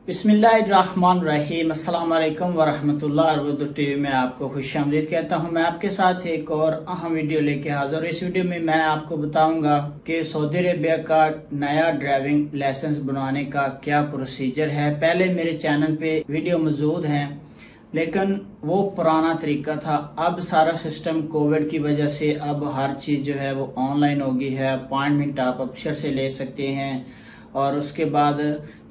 बिस्मिल्लाहिर्रहमानिर्रहीम। अस्सलाम वालेकुम वरहमतुल्लाहि टीवी में आपको खुशामदीद कहता हूं। मैं आपके साथ एक और अहम वीडियो लेके हाजिर। इस वीडियो में मैं आपको बताऊंगा कि सऊदी अरेबिया का नया ड्राइविंग लाइसेंस बनवाने का क्या प्रोसीजर है। पहले मेरे चैनल पे वीडियो मौजूद है लेकिन वो पुराना तरीका था। अब सारा सिस्टम कोविड की वजह से अब हर चीज जो है वो ऑनलाइन हो गई है। अपॉइंटमेंट आप अफसर से ले सकते हैं और उसके बाद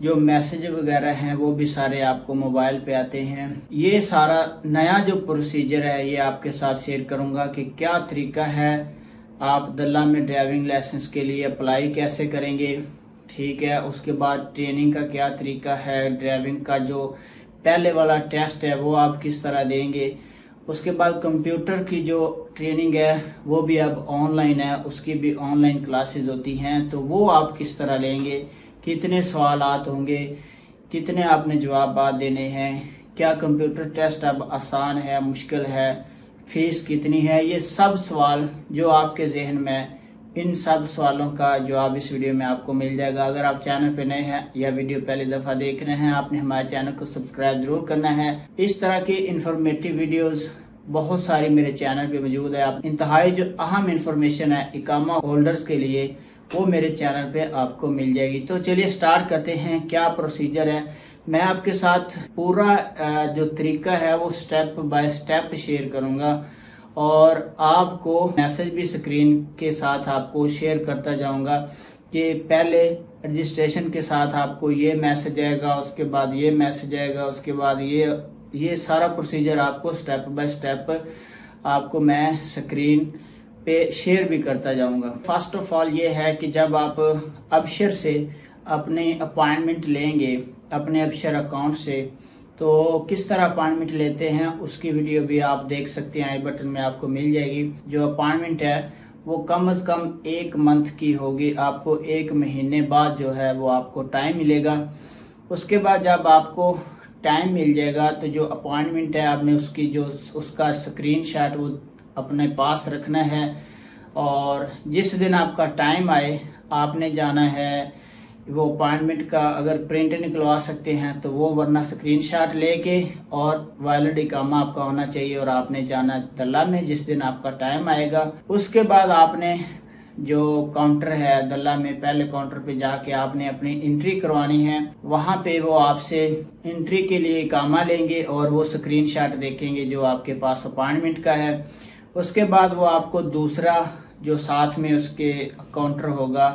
जो मैसेज वगैरह हैं वो भी सारे आपको मोबाइल पे आते हैं। ये सारा नया जो प्रोसीजर है ये आपके साथ शेयर करूंगा कि क्या तरीका है, आप दल्ला में ड्राइविंग लाइसेंस के लिए अप्लाई कैसे करेंगे, ठीक है। उसके बाद ट्रेनिंग का क्या तरीका है, ड्राइविंग का जो पहले वाला टेस्ट है वो आप किस तरह देंगे। उसके बाद कंप्यूटर की जो ट्रेनिंग है वो भी अब ऑनलाइन है, उसकी भी ऑनलाइन क्लासेस होती हैं, तो वो आप किस तरह लेंगे, कितने सवालात होंगे, कितने आपने जवाब देने हैं, क्या कंप्यूटर टेस्ट अब आसान है मुश्किल है, फीस कितनी है। ये सब सवाल जो आपके जहन में, इन सब सवालों का जवाब इस वीडियो में आपको मिल जाएगा। अगर आप चैनल पे नए हैं या वीडियो पहली दफा देख रहे हैं, आपने हमारे चैनल को सब्सक्राइब जरूर करना है। इस तरह की इंफॉर्मेटिव वीडियोस बहुत सारी मेरे चैनल पे मौजूद है। आप इंतहाई जो अहम इंफॉर्मेशन है इकामा होल्डर्स के लिए वो मेरे चैनल पे आपको मिल जाएगी। तो चलिए स्टार्ट करते हैं, क्या प्रोसीजर है। मैं आपके साथ पूरा जो तरीका है वो स्टेप बाय स्टेप शेयर करूंगा और आपको मैसेज भी स्क्रीन के साथ आपको शेयर करता जाऊंगा कि पहले रजिस्ट्रेशन के साथ आपको ये मैसेज आएगा, उसके बाद ये मैसेज आएगा, उसके बाद ये सारा प्रोसीजर आपको स्टेप बाय स्टेप आपको मैं स्क्रीन पे शेयर भी करता जाऊंगा। फर्स्ट ऑफ ऑल ये है कि जब आप अफसर से अपने अपॉइंटमेंट लेंगे अपने अफसर अकाउंट से, तो किस तरह अपॉइंटमेंट लेते हैं उसकी वीडियो भी आप देख सकते हैं, आई बटन में आपको मिल जाएगी। जो अपॉइंटमेंट है वो कम से कम 1 मंथ की होगी, आपको 1 महीने बाद जो है वो आपको टाइम मिलेगा। उसके बाद जब आपको टाइम मिल जाएगा तो जो अपॉइंटमेंट है आपने उसका स्क्रीनशॉट वो अपने पास रखना है और जिस दिन आपका टाइम आए आपने जाना है वो अपॉइंटमेंट का, अगर प्रिंट निकलवा सकते हैं तो वो, वरना स्क्रीनशॉट लेके और वैलिड इकामा आपका होना चाहिए और आपने जाना दल्ला में जिस दिन आपका टाइम आएगा। उसके बाद आपने जो काउंटर है दल्ला में, पहले काउंटर पे जाके आपने अपनी एंट्री करवानी है। वहां पे वो आपसे एंट्री के लिए इकामा लेंगे और वो स्क्रीनशॉट देखेंगे जो आपके पास अपॉइंटमेंट का है। उसके बाद वो आपको दूसरा जो साथ में उसके काउंटर होगा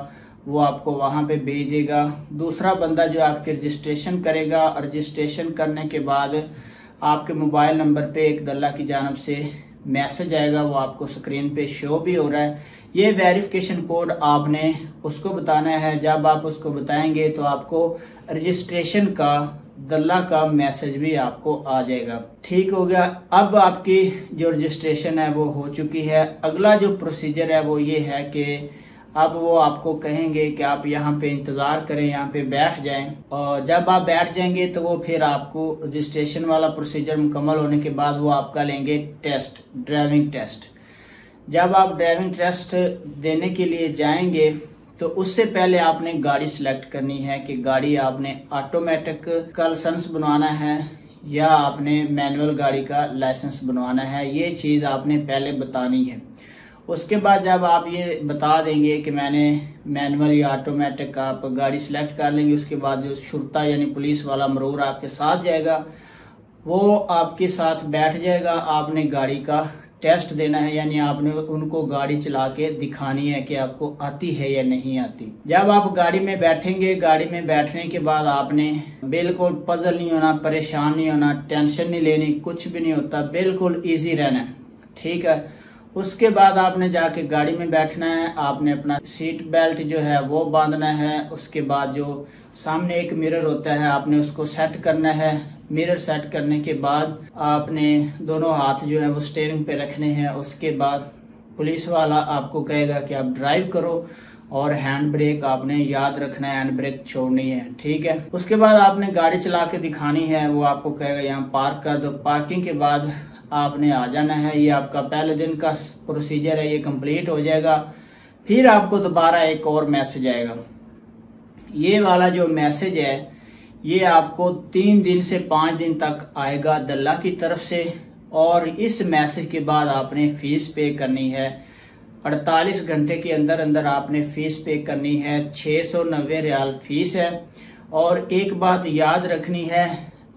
वो आपको वहां पे भेज देगा। दूसरा बंदा जो आपके रजिस्ट्रेशन करेगा और रजिस्ट्रेशन करने के बाद आपके मोबाइल नंबर पे एक दल्ला की जानब से मैसेज आएगा, वो आपको स्क्रीन पे शो भी हो रहा है। ये वेरिफिकेशन कोड आपने उसको बताना है। जब आप उसको बताएंगे तो आपको रजिस्ट्रेशन का दल्ला का मैसेज भी आपको आ जाएगा। ठीक हो गया। अब आपकी जो रजिस्ट्रेशन है वो हो चुकी है। अगला जो प्रोसीजर है वो ये है कि अब वो आपको कहेंगे कि आप यहाँ पे इंतजार करें, यहाँ पे बैठ जाएं, और जब आप बैठ जाएंगे तो वो फिर आपको रजिस्ट्रेशन वाला प्रोसीजर मुकम्मल होने के बाद वो आपका लेंगे टेस्ट, ड्राइविंग टेस्ट। जब आप ड्राइविंग टेस्ट देने के लिए जाएंगे तो उससे पहले आपने गाड़ी सिलेक्ट करनी है कि गाड़ी आपने ऑटोमेटिक का लाइसेंस बनवाना है या आपने मैनुअल गाड़ी का लाइसेंस बनवाना है। ये चीज़ आपने पहले बतानी है। उसके बाद जब आप ये बता देंगे कि मैंने मैनुअल या ऑटोमेटिक, आप गाड़ी सिलेक्ट कर लेंगे। उसके बाद जो शुरता यानी पुलिस वाला मरूर आपके साथ जाएगा वो आपके साथ बैठ जाएगा। आपने गाड़ी का टेस्ट देना है, यानी आपने उनको गाड़ी चला के दिखानी है कि आपको आती है या नहीं आती। जब आप गाड़ी में बैठेंगे, गाड़ी में बैठने के बाद आपने बिल्कुल पजल नहीं होना, परेशान नहीं होना, टेंशन नहीं लेनी, कुछ भी नहीं होता, बिल्कुल ईजी रहना है, ठीक है। उसके बाद आपने जाके गाड़ी में बैठना है, आपने अपना सीट बेल्ट जो है वो बांधना है। उसके बाद जो सामने एक मिरर होता है आपने उसको सेट करना है। मिरर सेट करने के बाद आपने दोनों हाथ जो है वो स्टीयरिंग पे रखने हैं। उसके बाद पुलिस वाला आपको कहेगा कि आप ड्राइव करो और हैंड ब्रेक आपने याद रखना है, हैंड ब्रेक छोड़नी है, ठीक है। उसके बाद आपने गाड़ी चला के दिखानी है, वो आपको कहेगा यहाँ पार्क कर दो। पार्किंग के बाद आपने आ जाना है। ये आपका पहले दिन का प्रोसीजर है, ये कंप्लीट हो जाएगा। फिर आपको दोबारा एक और मैसेज आएगा। ये वाला जो मैसेज है ये आपको 3 दिन से 5 दिन तक आएगा दल्ला की तरफ से। और इस मैसेज के बाद आपने फीस पे करनी है। 48 घंटे के अंदर अंदर आपने फीस पे करनी है। 690 रियाल फीस है। और एक बात याद रखनी है,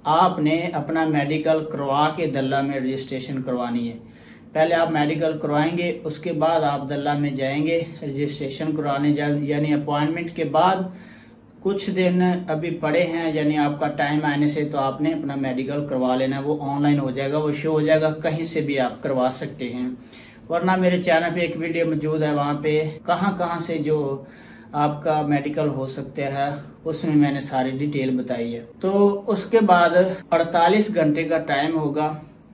आपने अपना मेडिकल करवा के दल्ला में रजिस्ट्रेशन करवानी है। पहले आप मेडिकल करवाएंगे, उसके बाद आप दल्ला में जाएंगे रजिस्ट्रेशन करवाने, यानी अपॉइंटमेंट के बाद कुछ दिन अभी पड़े हैं, यानी आपका टाइम आने से तो आपने अपना मेडिकल करवा लेना। वो ऑनलाइन हो जाएगा, वो शो हो जाएगा, कहीं से भी आप करवा सकते हैं। वरना मेरे चैनल पे एक वीडियो मौजूद है, वहाँ पे कहाँ से जो आपका मेडिकल हो सकता है उसमें मैंने सारी डिटेल बताई है। तो उसके बाद 48 घंटे का टाइम होगा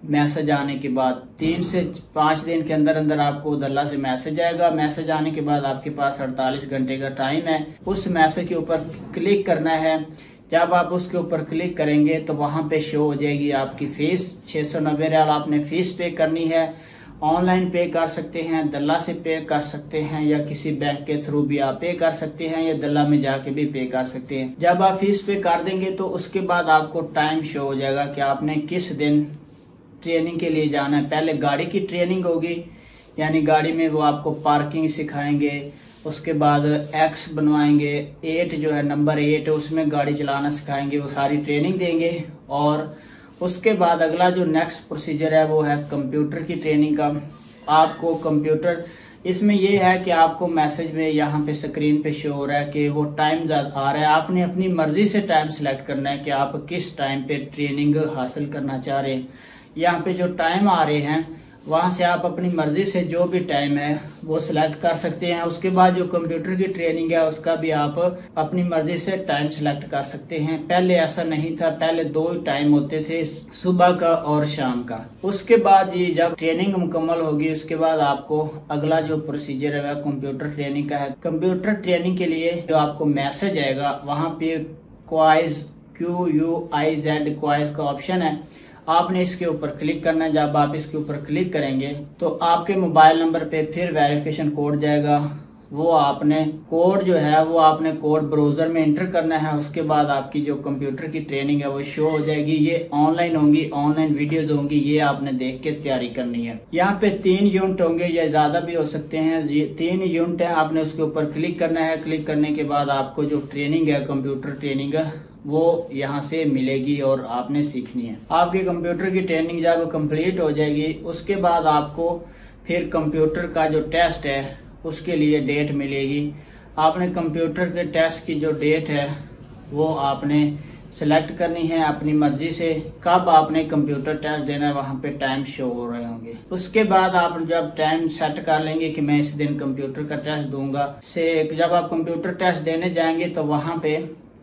मैसेज आने के बाद। 3 से 5 दिन के अंदर अंदर आपको दल्ला से मैसेज आएगा। मैसेज आने के बाद आपके पास 48 घंटे का टाइम है। उस मैसेज के ऊपर क्लिक करना है। जब आप उसके ऊपर क्लिक करेंगे तो वहां पे शो हो जाएगी आपकी फीस। 690 रियाल आपने फीस पे करनी है। ऑनलाइन पे कर सकते हैं, दल्ला से पे कर सकते हैं, या किसी बैंक के थ्रू भी आप पे कर सकते हैं, या दल्ला में जाके भी पे कर सकते हैं। जब आप फीस पे कर देंगे तो उसके बाद आपको टाइम शो हो जाएगा कि आपने किस दिन ट्रेनिंग के लिए जाना है। पहले गाड़ी की ट्रेनिंग होगी, यानी गाड़ी में वो आपको पार्किंग सिखाएंगे। उसके बाद एक्स बनवाएंगे, 8 जो है नंबर 8 उसमें गाड़ी चलाना सिखाएंगे, वो सारी ट्रेनिंग देंगे। और उसके बाद अगला जो नेक्स्ट प्रोसीजर है वो है कंप्यूटर की ट्रेनिंग का। आपको कंप्यूटर, इसमें ये है कि आपको मैसेज में यहाँ पे स्क्रीन पे शो हो रहा है कि वो टाइम आ रहा है। आपने अपनी मर्जी से टाइम सिलेक्ट करना है कि आप किस टाइम पे ट्रेनिंग हासिल करना चाह रहे हैं। यहाँ पे जो टाइम आ रहे हैं वहां से आप अपनी मर्जी से जो भी टाइम है वो सिलेक्ट कर सकते हैं। उसके बाद जो कंप्यूटर की ट्रेनिंग है उसका भी आप अपनी मर्जी से टाइम सिलेक्ट कर सकते हैं। पहले ऐसा नहीं था, पहले 2 टाइम होते थे, सुबह का और शाम का। उसके बाद ये जब ट्रेनिंग मुकम्मल होगी उसके बाद आपको अगला जो प्रोसीजर है वह कंप्यूटर ट्रेनिंग का है। कंप्यूटर ट्रेनिंग के लिए जो आपको मैसेज आएगा वहां पे क्वाइज QUIZ क्वाइज का ऑप्शन है, आपने इसके ऊपर क्लिक करना है। जब आप इसके ऊपर क्लिक करेंगे तो आपके मोबाइल नंबर पे फिर वेरिफिकेशन कोड जाएगा। वो आपने कोड जो है वो आपने कोड ब्राउजर में एंटर करना है। उसके बाद आपकी जो कंप्यूटर की ट्रेनिंग है वो शो हो जाएगी। ये ऑनलाइन होंगी, ऑनलाइन वीडियोज होंगी, ये आपने देख के तैयारी करनी है। यहाँ पे 3 यूनिट होंगे या ज्यादा भी हो सकते हैं। 3 यूनिट है, आपने उसके ऊपर क्लिक करना है। क्लिक करने के बाद आपको जो ट्रेनिंग है कंप्यूटर ट्रेनिंग वो यहाँ से मिलेगी और आपने सीखनी है। आपकी कंप्यूटर की ट्रेनिंग जब कंप्लीट हो जाएगी उसके बाद आपको फिर कंप्यूटर का जो टेस्ट है उसके लिए डेट मिलेगी। आपने कंप्यूटर के टेस्ट की जो डेट है वो आपने सिलेक्ट करनी है अपनी मर्जी से। कब आपने कंप्यूटर टेस्ट देना है वहाँ पे टाइम शो हो रहे होंगे। उसके बाद आप जब टाइम सेट कर लेंगे कि मैं इस दिन कंप्यूटर का टेस्ट दूंगा, से जब आप कंप्यूटर टेस्ट देने जाएंगे तो वहाँ पे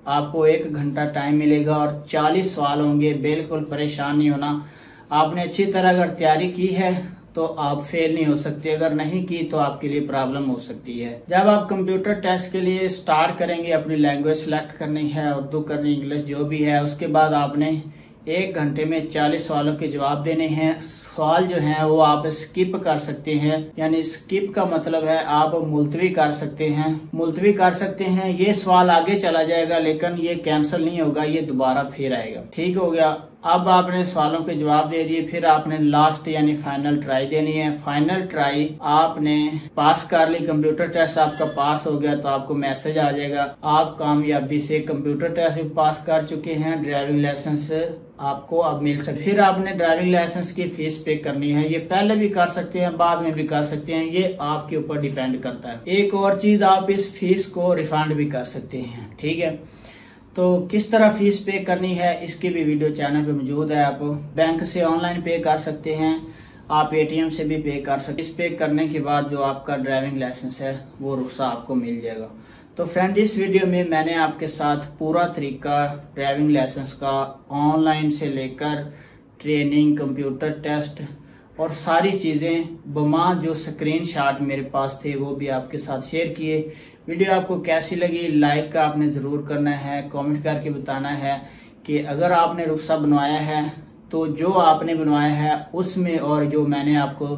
आपको 1 घंटा टाइम मिलेगा और 40 सवाल होंगे। बिल्कुल परेशान नहीं होना। आपने अच्छी तरह अगर तैयारी की है तो आप फेल नहीं हो सकते, अगर नहीं की तो आपके लिए प्रॉब्लम हो सकती है। जब आप कंप्यूटर टेस्ट के लिए स्टार्ट करेंगे, अपनी लैंग्वेज सिलेक्ट करनी है, उर्दू करनी, इंग्लिश जो भी है। उसके बाद आपने 1 घंटे में 40 सवालों के जवाब देने हैं। सवाल जो हैं वो आप स्किप कर सकते हैं, यानी स्किप का मतलब है आप मुलतवी कर सकते हैं। मुलतवी कर सकते हैं, ये सवाल आगे चला जाएगा लेकिन ये कैंसिल नहीं होगा, ये दोबारा फिर आएगा। ठीक हो गया। अब आपने सवालों के जवाब दे दिए, फिर आपने लास्ट यानी फाइनल ट्राई देनी है। फाइनल ट्राई आपने पास कर ली, कंप्यूटर टेस्ट आपका पास हो गया तो आपको मैसेज आ जाएगा आप कामयाबी से कंप्यूटर टेस्ट भी पास कर चुके हैं, ड्राइविंग लाइसेंस आपको अब मिल सकती है। फिर आपने ड्राइविंग लाइसेंस की फीस पे करनी है। ये पहले भी कर सकते हैं, बाद में भी कर सकते हैं, ये आपके ऊपर डिपेंड करता है। एक और चीज, आप इस फीस को रिफंड भी कर सकते हैं। ठीक है, तो किस तरह फीस पे करनी है इसकी भी वीडियो चैनल पे मौजूद है। आप बैंक से ऑनलाइन पे कर सकते हैं, आप ATM से भी पे कर सकते हैं। इस पे करने के बाद जो आपका ड्राइविंग लाइसेंस है वो रुख्सा आपको मिल जाएगा। तो फ्रेंड, इस वीडियो में मैंने आपके साथ पूरा तरीका ड्राइविंग लाइसेंस का ऑनलाइन से लेकर ट्रेनिंग, कंप्यूटर टेस्ट और सारी चीज़ें बमा जो स्क्रीनशॉट मेरे पास थे वो भी आपके साथ शेयर किए। वीडियो आपको कैसी लगी, लाइक का आपने ज़रूर करना है, कमेंट करके बताना है कि अगर आपने रुख्सा बनवाया है तो जो आपने बनवाया है उसमें और जो मैंने आपको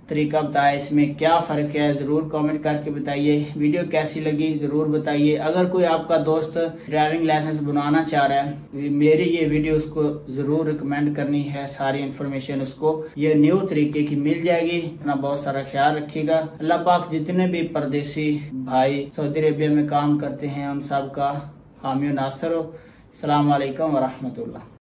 तरीका बताया, इसमें क्या फ़र्क है ज़रूर कमेंट करके बताइए। वीडियो कैसी लगी ज़रूर बताइए। अगर कोई आपका दोस्त ड्राइविंग लाइसेंस बनाना चाह रहा है, मेरी ये वीडियो उसको ज़रूर रिकमेंड करनी है। सारी इन्फॉर्मेशन उसको ये न्यू तरीके की मिल जाएगी। अपना बहुत सारा ख्याल रखिएगा। अल्लाह पाक जितने भी परदेसी भाई सऊदी अरेबिया में काम करते हैं उन सब का हामी नासर हो। अस्सलाम वालेकुम वरहमतुल्लाह।